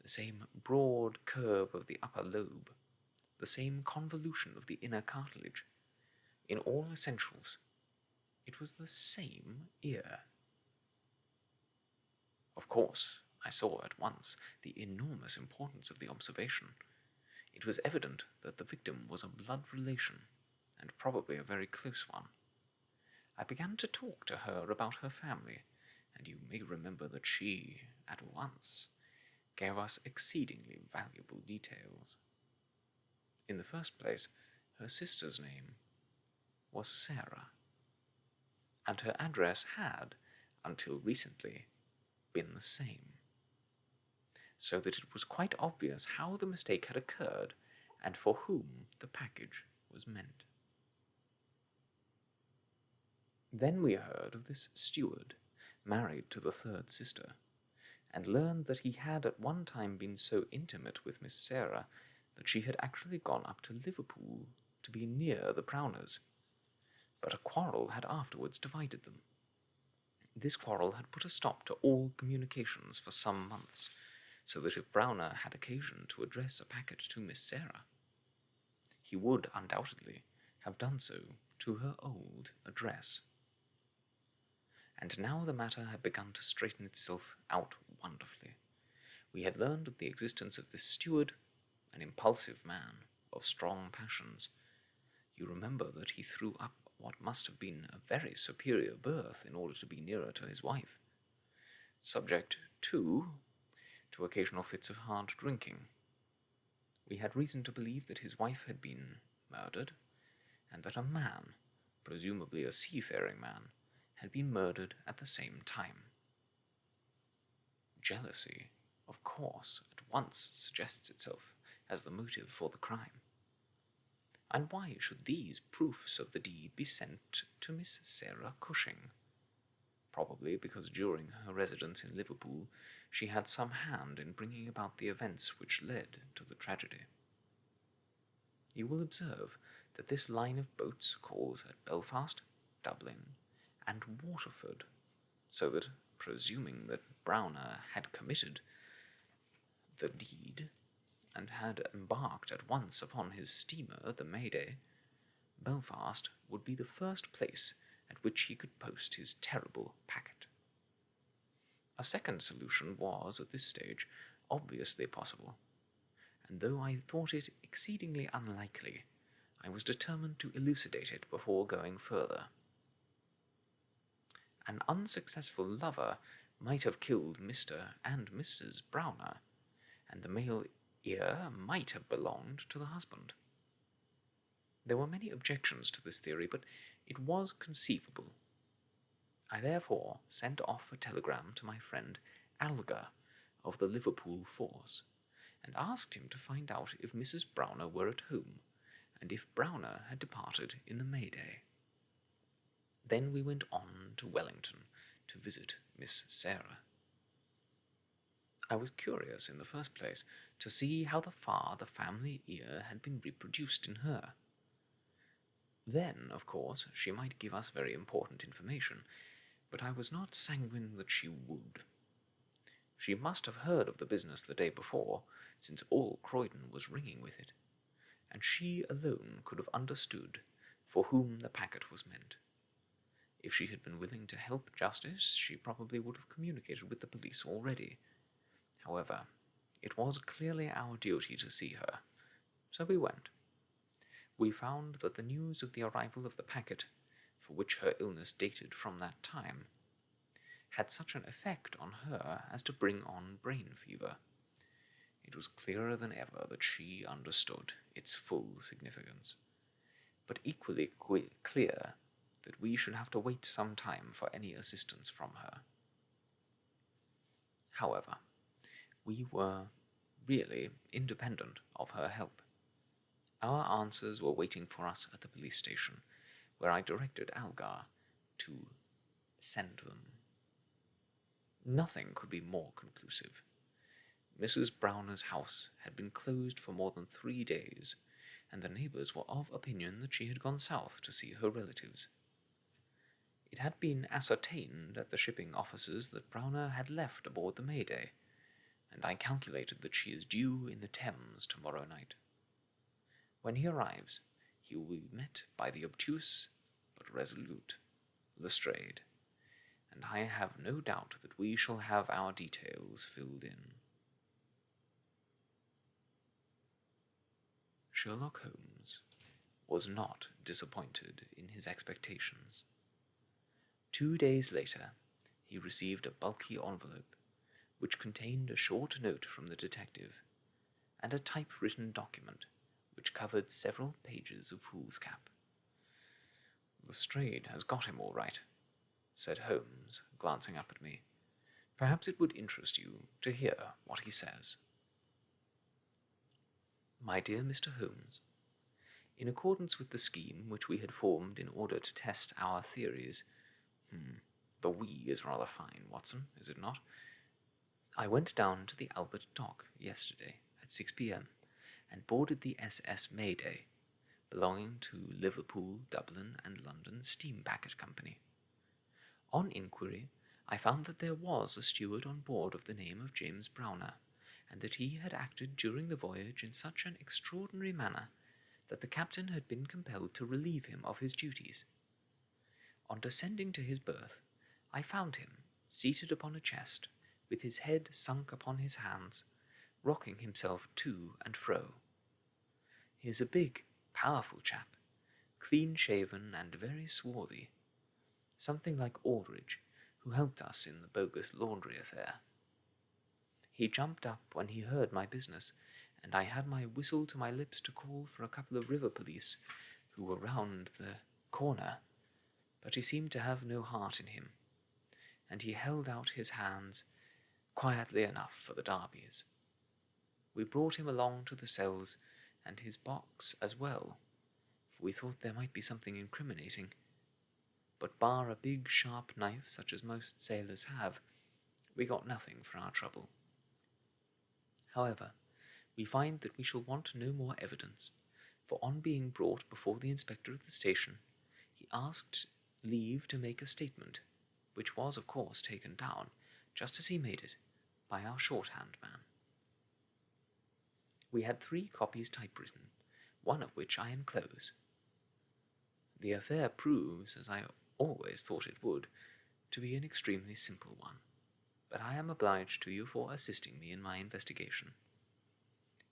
Speaker 1: the same broad curve of the upper lobe, the same convolution of the inner cartilage. In all essentials, it was the same ear. Of course, I saw at once the enormous importance of the observation. It was evident that the victim was a blood relation, and probably a very close one. I began to talk to her about her family, and you may remember that she, at once, gave us exceedingly valuable details. In the first place, her sister's name was Sarah, and her address had, until recently, been the same, so that it was quite obvious how the mistake had occurred and for whom the package was meant. Then we heard of this steward, married to the 3rd sister, and learned that he had at one time been so intimate with Miss Sarah that she had actually gone up to Liverpool to be near the Browners, but a quarrel had afterwards divided them. This quarrel had put a stop to all communications for some months, so that if Browner had occasion to address a packet to Miss Sarah, he would undoubtedly have done so to her old address. And now the matter had begun to straighten itself out wonderfully. We had learned of the existence of this steward, an impulsive man of strong passions. You remember that he threw up what must have been a very superior berth in order to be nearer to his wife, subject, too, to occasional fits of hard drinking. We had reason to believe that his wife had been murdered, and that a man, presumably a seafaring man, had been murdered at the same time. Jealousy, of course, at once suggests itself as the motive for the crime. And why should these proofs of the deed be sent to Miss Sarah Cushing? Probably because during her residence in Liverpool she had some hand in bringing about the events which led to the tragedy. You will observe that this line of boats calls at Belfast, Dublin, and Waterford, so that, presuming that Browner had committed the deed, and had embarked at once upon his steamer, the Mayday, Belfast would be the first place at which he could post his terrible packet. A second solution was, at this stage, obviously possible, and though I thought it exceedingly unlikely, I was determined to elucidate it before going further. An unsuccessful lover might have killed Mr. and Mrs. Browner, and the male ear might have belonged to the husband. There were many objections to this theory, but it was conceivable. I therefore sent off a telegram to my friend Algar of the Liverpool force, and asked him to find out if Mrs. Browner were at home, and if Browner had departed in the Mayday. Then we went on to Wellington to visit Miss Sarah. I was curious, in the first place, to see how far the family ear had been reproduced in her. Then, of course, she might give us very important information, but I was not sanguine that she would. She must have heard of the business the day before, since all Croydon was ringing with it, and she alone could have understood for whom the packet was meant. If she had been willing to help justice, she probably would have communicated with the police already. However, it was clearly our duty to see her, so we went. We found that the news of the arrival of the packet, for which her illness dated from that time, had such an effect on her as to bring on brain fever. It was clearer than ever that she understood its full significance, but equally clear that we should have to wait some time for any assistance from her. However, we were really independent of her help. Our answers were waiting for us at the police station, where I directed Algar to send them. Nothing could be more conclusive. Mrs. Browner's house had been closed for more than 3 days, and the neighbours were of opinion that she had gone south to see her relatives. It had been ascertained at the shipping offices that Browner had left aboard the Mayday, and I calculated that she is due in the Thames tomorrow night. When he arrives, he will be met by the obtuse but resolute Lestrade, and I have no doubt that we shall have our details filled in. Sherlock Holmes was not disappointed in his expectations. 2 days later, he received a bulky envelope, which contained a short note from the detective, and a typewritten document, which covered several pages of foolscap. "Lestrade has got him all right," said Holmes, glancing up at me. "Perhaps it would interest you to hear what he says." My dear Mr. Holmes, in accordance with the scheme which we had formed in order to test our theories, the "we" is rather fine, Watson, is it not? I went down to the Albert Dock yesterday at 6 p.m. and boarded the SS Mayday, belonging to Liverpool, Dublin, and London Steam Packet Company. On inquiry, I found that there was a steward on board of the name of James Browner, and that he had acted during the voyage in such an extraordinary manner that the captain had been compelled to relieve him of his duties. On descending to his berth, I found him seated upon a chest, with his head sunk upon his hands, rocking himself to and fro. He is a big, powerful chap, clean-shaven and very swarthy, something like Aldrich, who helped us in the bogus laundry affair. He jumped up when he heard my business, and I had my whistle to my lips to call for a couple of river police who were round the corner, but he seemed to have no heart in him, and he held out his hands quietly enough for the darbies. We brought him along to the cells, and his box as well, for we thought there might be something incriminating, but bar a big sharp knife such as most sailors have, we got nothing for our trouble. However, we find that we shall want no more evidence, for on being brought before the inspector of the station, he asked leave to make a statement, which was, of course, taken down, just as he made it, by our shorthand man. We had 3 copies typewritten, one of which I enclose. The affair proves, as I always thought it would, to be an extremely simple one, but I am obliged to you for assisting me in my investigation.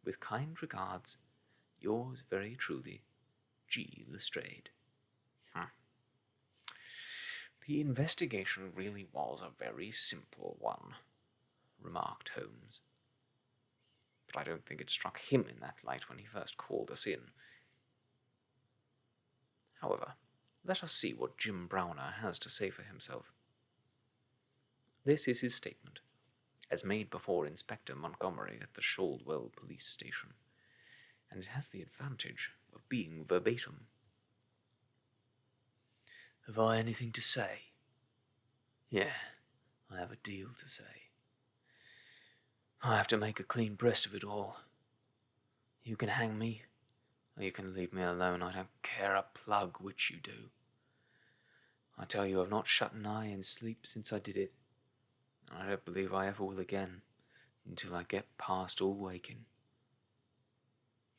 Speaker 1: With kind regards, yours very truly, G. Lestrade. The investigation really was a very simple one, remarked Holmes. But I don't think it struck him in that light when he first called us in. However, let us see what Jim Browner has to say for himself. This is his statement, as made before Inspector Montgomery at the Shaldwell police station, and it has the advantage of being verbatim. Have I anything to say? Yeah, I have a deal to say. I have to make a clean breast of it all. You can hang me, or you can leave me alone. I don't care a plug which you do. I tell you, I've not shut an eye in sleep since I did it, and I don't believe I ever will again, until I get past all waking.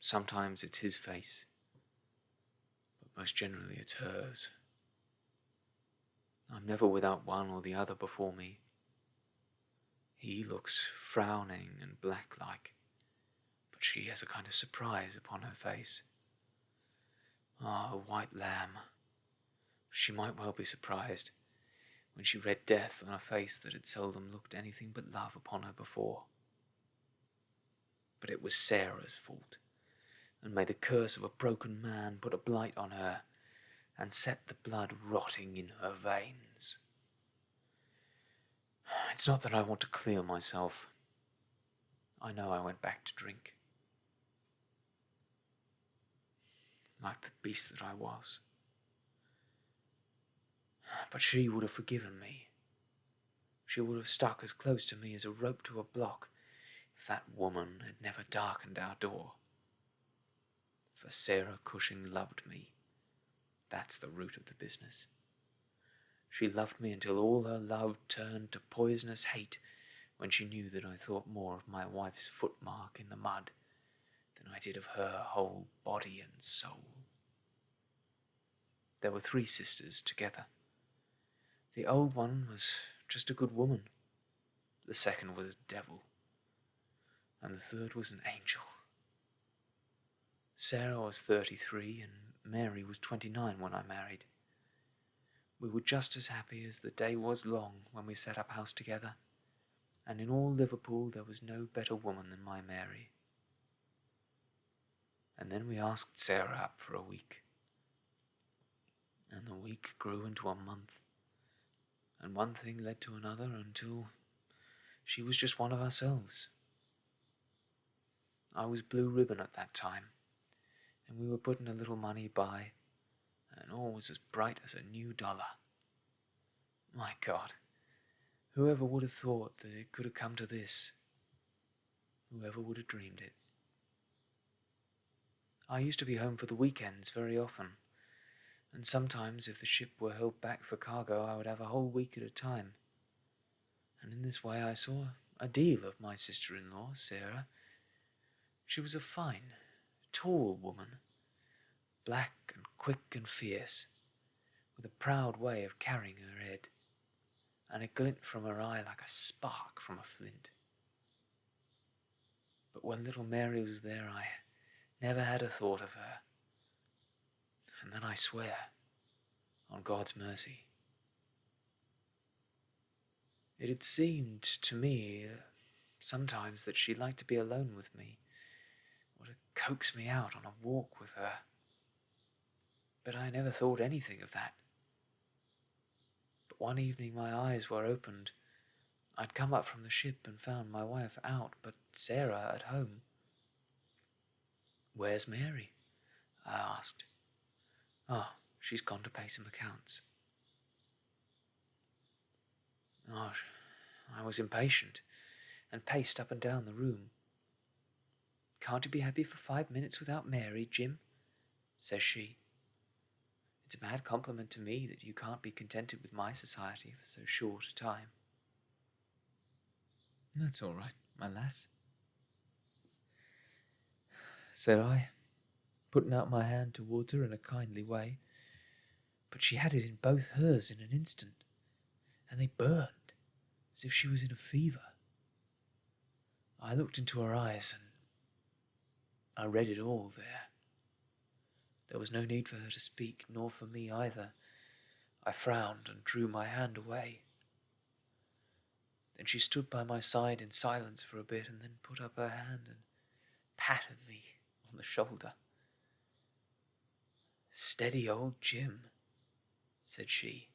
Speaker 1: Sometimes it's his face, but most generally it's hers. I'm never without one or the other before me. He looks frowning and black-like, but she has a kind of surprise upon her face. Ah, a white lamb. She might well be surprised when she read death on a face that had seldom looked anything but love upon her before. But it was Sarah's fault, and may the curse of a broken man put a blight on her and set the blood rotting in her veins. It's not that I want to clear myself. I know I went back to drink, like the beast that I was. But she would have forgiven me. She would have stuck as close to me as a rope to a block if that woman had never darkened our door. For Sarah Cushing loved me. That's the root of the business. She loved me until all her love turned to poisonous hate when she knew that I thought more of my wife's footmark in the mud than I did of her whole body and soul. There were 3 sisters together. The old one was just a good woman. The second was a devil. And the third was an angel. Sarah was 33 and Mary was 29 when I married. We were just as happy as the day was long when we set up house together, and in all Liverpool there was no better woman than my Mary. And then we asked Sarah up for a week, and the week grew into a month, and one thing led to another until she was just one of ourselves. I was blue ribbon at that time, and we were putting a little money by, and all was as bright as a new dollar. My God, whoever would have thought that it could have come to this? Whoever would have dreamed it? I used to be home for the weekends very often, and sometimes if the ship were held back for cargo I would have a whole week at a time. And in this way I saw a deal of my sister-in-law, Sarah. She was a fine, tall woman, black and quick and fierce, with a proud way of carrying her head, and a glint from her eye like a spark from a flint. But when little Mary was there, I never had a thought of her. And then I swear, on God's mercy, it had seemed to me sometimes that she'd like to be alone with me, or to coax me out on a walk with her. But I never thought anything of that. But one evening my eyes were opened. I'd come up from the ship and found my wife out, but Sarah at home. "Where's Mary?" I asked. "Oh, she's gone to pay some accounts." Oh, I was impatient and paced up and down the room. "Can't you be happy for 5 minutes without Mary, Jim?" says she. It's a bad compliment to me that you can't be contented with my society for so short a time. That's all right, my lass, said I, putting out my hand towards her in a kindly way. But she had it in both hers in an instant, and they burned as if she was in a fever. I looked into her eyes, and I read it all there. There was no need for her to speak, nor for me either. I frowned and drew my hand away. Then she stood by my side in silence for a bit, and then put up her hand and patted me on the shoulder. "Steady, old Jim," said she,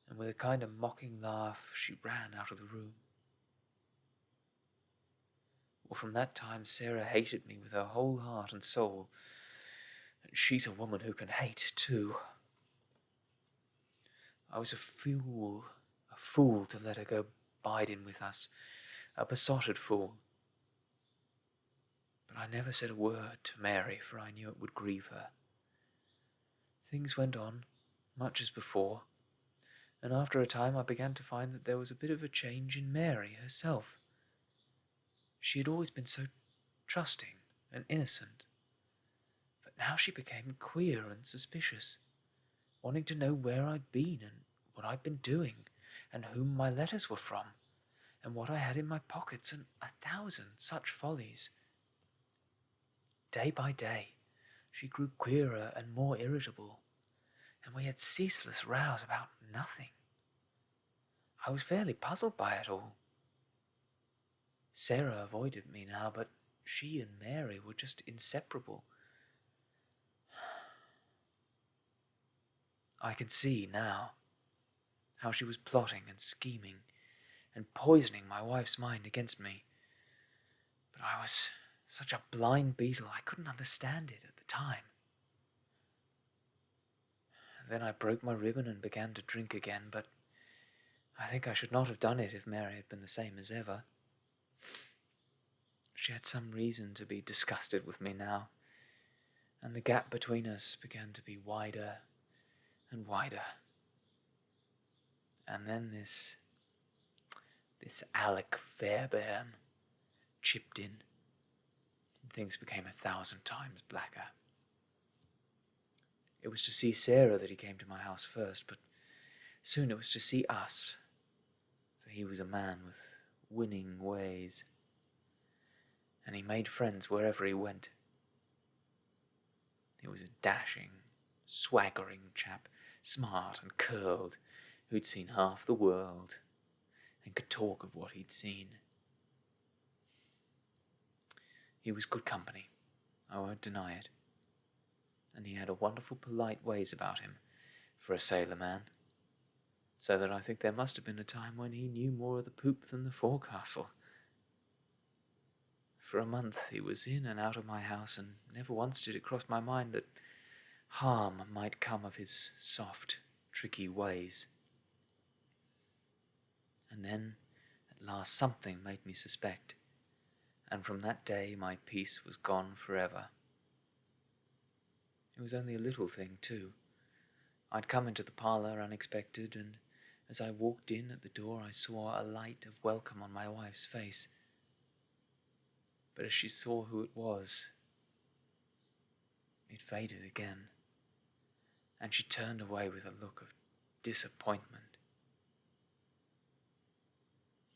Speaker 1: and with a kind of mocking laugh she ran out of the room. Well, from that time Sarah hated me with her whole heart and soul, and she's a woman who can hate too. I was a fool to let her go biding with us, a besotted fool. But I never said a word to Mary, for I knew it would grieve her. Things went on, much as before, and after a time I began to find that there was a bit of a change in Mary herself. She had always been so trusting and innocent, but now she became queer and suspicious, wanting to know where I'd been and what I'd been doing, and whom my letters were from, and what I had in my pockets, and 1,000 such follies. Day by day, she grew queerer and more irritable, and we had ceaseless rows about nothing. I was fairly puzzled by it all. Sarah avoided me now, but she and Mary were just inseparable. I can see now how she was plotting and scheming and poisoning my wife's mind against me. But I was such a blind beetle, I couldn't understand it at the time. Then I broke my ribbon and began to drink again, but I think I should not have done it if Mary had been the same as ever. She had some reason to be disgusted with me now, and the gap between us began to be wider and wider. And then this Alec Fairbairn chipped in, and things became 1,000 times blacker. It was to see Sarah that he came to my house first, but soon it was to see us, for he was a man with winning ways, and he made friends wherever he went. He was a dashing, swaggering chap, smart and curled, who'd seen half the world and could talk of what he'd seen. He was good company, I won't deny it, and he had a wonderful polite ways about him for a sailor man, so that I think there must have been a time when he knew more of the poop than the forecastle. For a month he was in and out of my house, and never once did it cross my mind that harm might come of his soft, tricky ways. And then, at last, something made me suspect, and from that day my peace was gone forever. It was only a little thing, too. I'd come into the parlour unexpected, and as I walked in at the door I saw a light of welcome on my wife's face. But as she saw who it was, it faded again, and she turned away with a look of disappointment.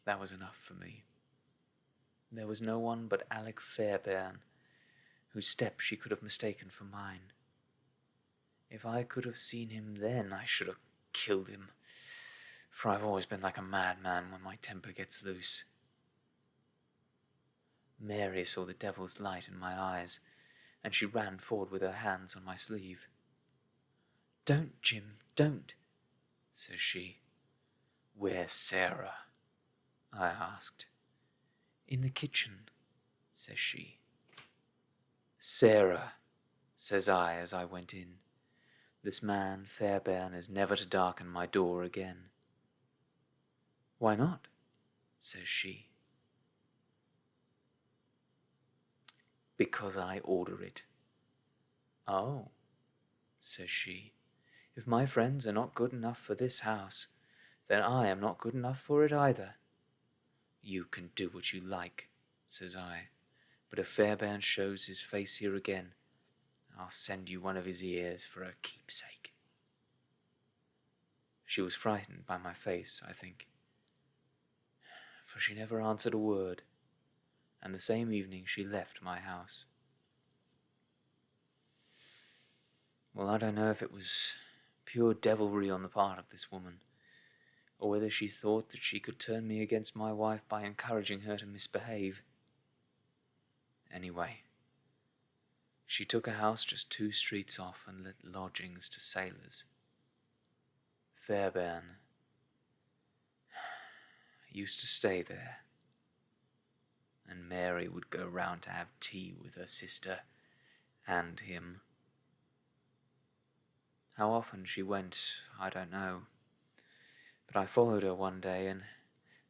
Speaker 1: That was enough for me. There was no one but Alec Fairbairn, whose step she could have mistaken for mine. If I could have seen him then, I should have killed him, for I've always been like a madman when my temper gets loose. Mary saw the devil's light in my eyes, and she ran forward with her hands on my sleeve. "Don't, Jim, don't," says she. "Where's Sarah?" I asked. "In the kitchen," says she. "Sarah," says I as I went in, "this man Fairbairn is never to darken my door again." "Why not?" says she. "Because I order it." "Oh," says she. If my friends are not good enough for this house, then I am not good enough for it either. You can do what you like, says I, but if Fairbairn shows his face here again, I'll send you one of his ears for a keepsake. She was frightened by my face, I think, for she never answered a word, and the same evening she left my house. Well, I don't know if it was pure devilry on the part of this woman, or whether she thought that she could turn me against my wife by encouraging her to misbehave. Anyway, she took a house just 2 streets off and let lodgings to sailors. Fairbairn used to stay there, and Mary would go round to have tea with her sister and him. How often she went, I don't know, but I followed her one day, and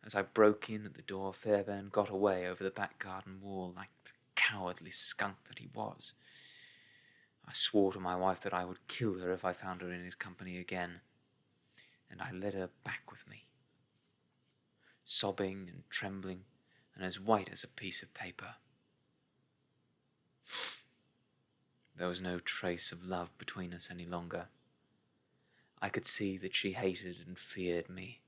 Speaker 1: as I broke in at the door, Fairbairn got away over the back garden wall like the cowardly skunk that he was. I swore to my wife that I would kill her if I found her in his company again, and I led her back with me, sobbing and trembling and as white as a piece of paper. There was no trace of love between us any longer. I could see that she hated and feared me,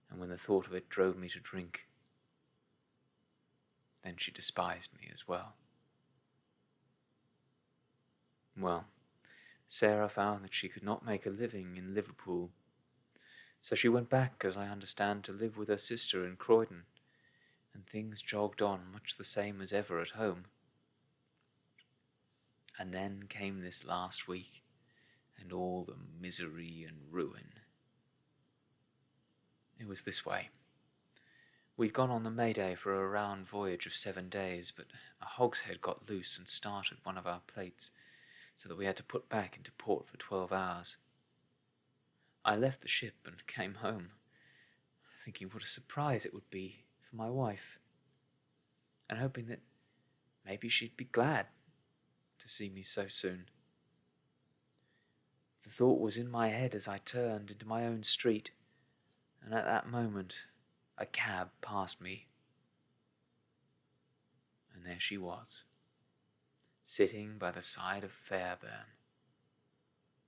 Speaker 1: and when the thought of it drove me to drink, then she despised me as well. Well, Sarah found that she could not make a living in Liverpool, so she went back, as I understand, to live with her sister in Croydon, and things jogged on much the same as ever at home. And then came this last week, and all the misery and ruin. It was this way. We'd gone on the Mayday for a round voyage of 7 days, but a hogshead got loose and started one of our plates, so that we had to put back into port for 12 hours. I left the ship and came home, thinking what a surprise it would be for my wife, and hoping that maybe she'd be glad to see me so soon. The thought was in my head as I turned into my own street, and at that moment a cab passed me, and there she was, sitting by the side of Fairbairn,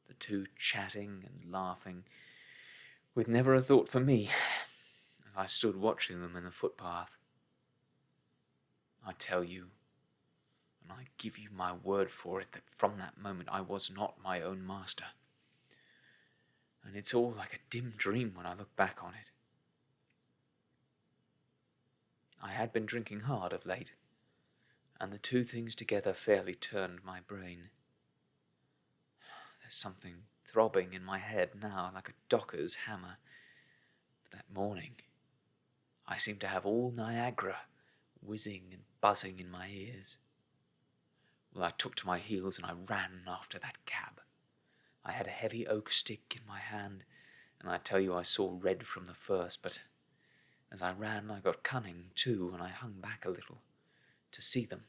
Speaker 1: the two chatting and laughing, with never a thought for me, as I stood watching them in the footpath. I tell you, and I give you my word for it, that from that moment I was not my own master. And it's all like a dim dream when I look back on it. I had been drinking hard of late, and the two things together fairly turned my brain. There's something throbbing in my head now like a docker's hammer. But that morning, I seemed to have all Niagara whizzing and buzzing in my ears. Well, I took to my heels and I ran after that cab. I had a heavy oak stick in my hand, and I tell you I saw red from the first, but as I ran I got cunning too, and I hung back a little to see them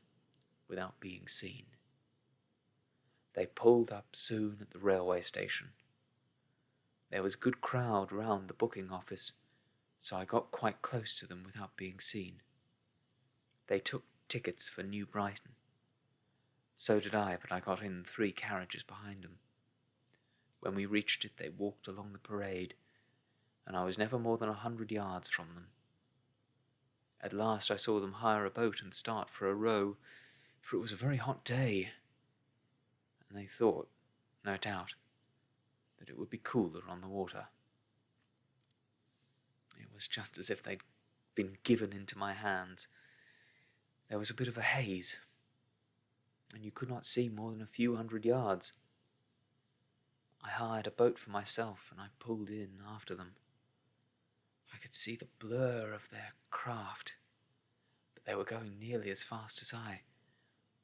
Speaker 1: without being seen. They pulled up soon at the railway station. There was a good crowd round the booking office, so I got quite close to them without being seen. They took tickets for New Brighton. So did I, but I got in 3 carriages behind them. When we reached it, they walked along the parade, and I was never more than 100 yards from them. At last I saw them hire a boat and start for a row, for it was a very hot day, and they thought, no doubt, that it would be cooler on the water. It was just as if they'd been given into my hands. There was a bit of a haze, and you could not see more than a few 100 yards. I hired a boat for myself, and I pulled in after them. I could see the blur of their craft, but they were going nearly as fast as I,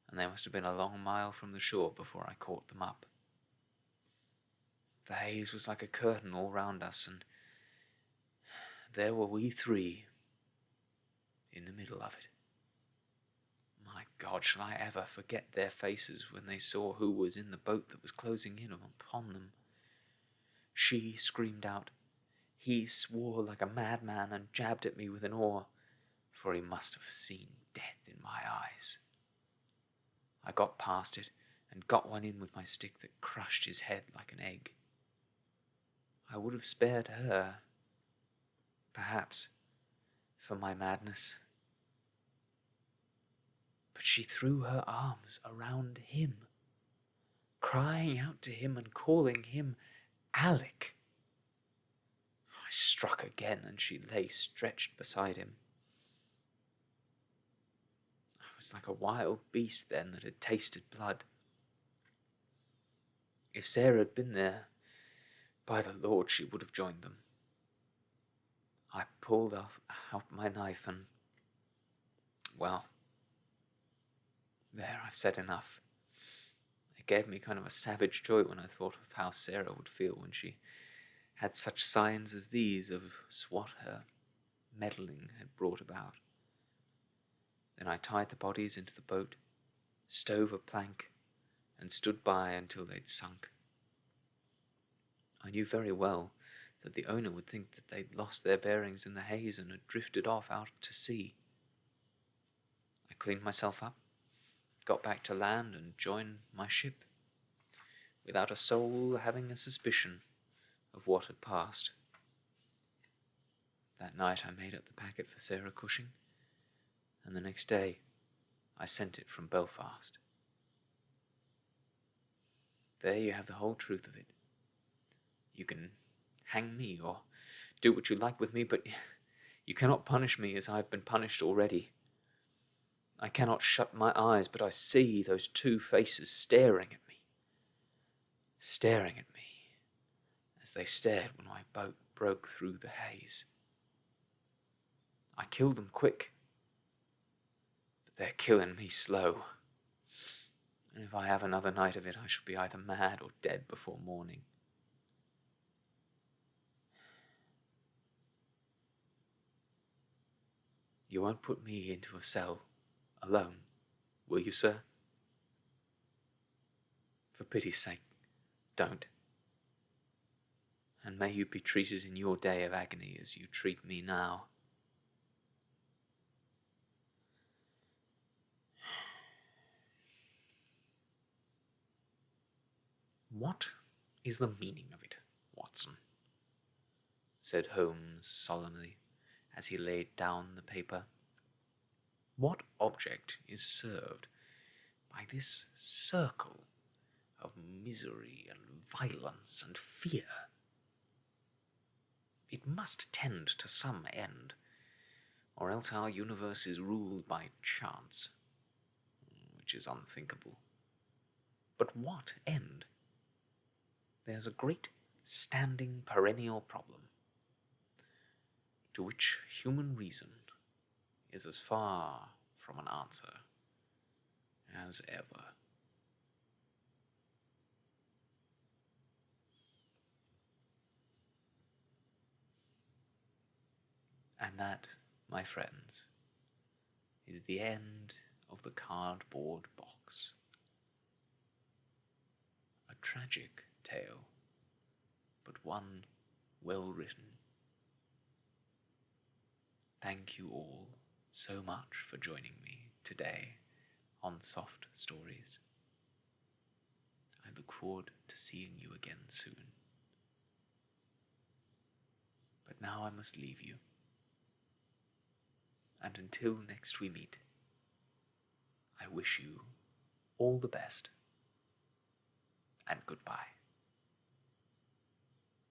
Speaker 1: and they must have been a long mile from the shore before I caught them up. The haze was like a curtain all round us, and there were we 3 in the middle of it. My God, shall I ever forget their faces when they saw who was in the boat that was closing in upon them? She screamed out. He swore like a madman and jabbed at me with an oar, for he must have seen death in my eyes. I got past it and got one in with my stick that crushed his head like an egg. I would have spared her, perhaps, for my madness. But she threw her arms around him, crying out to him and calling him Alec. I struck again, and she lay stretched beside him. I was like a wild beast then that had tasted blood. If Sarah had been there, by the Lord, she would have joined them. I pulled out my knife and, well, there, I've said enough. It gave me kind of a savage joy when I thought of how Sarah would feel when she had such signs as these of what her meddling had brought about. Then I tied the bodies into the boat, stove a plank, and stood by until they'd sunk. I knew very well that the owner would think that they'd lost their bearings in the haze and had drifted off out to sea. I cleaned myself up, got back to land, and joined my ship, without a soul having a suspicion of what had passed. That night I made up the packet for Sarah Cushing, and the next day I sent it from Belfast. There you have the whole truth of it. You can hang me or do what you like with me, but you cannot punish me as I have been punished already. I cannot shut my eyes, but I see those two faces staring at me as they stared when my boat broke through the haze. I killed them quick, but they're killing me slow. And if I have another night of it, I shall be either mad or dead before morning. You won't put me into a cell alone, will you, sir? For pity's sake, don't. And may you be treated in your day of agony as you treat me now. What is the meaning of it, Watson? Said Holmes solemnly, as he laid down the paper. What object is served by this circle of misery and violence and fear? It must tend to some end, or else our universe is ruled by chance, which is unthinkable. But what end? There's a great standing perennial problem, to which human reason is as far from an answer as ever. And that, my friends, is the end of the cardboard box. A tragic tale, but one well written. Thank you all so much for joining me today on Soft Stories. I look forward to seeing you again soon. But now I must leave you. And until next we meet, I wish you all the best and goodbye.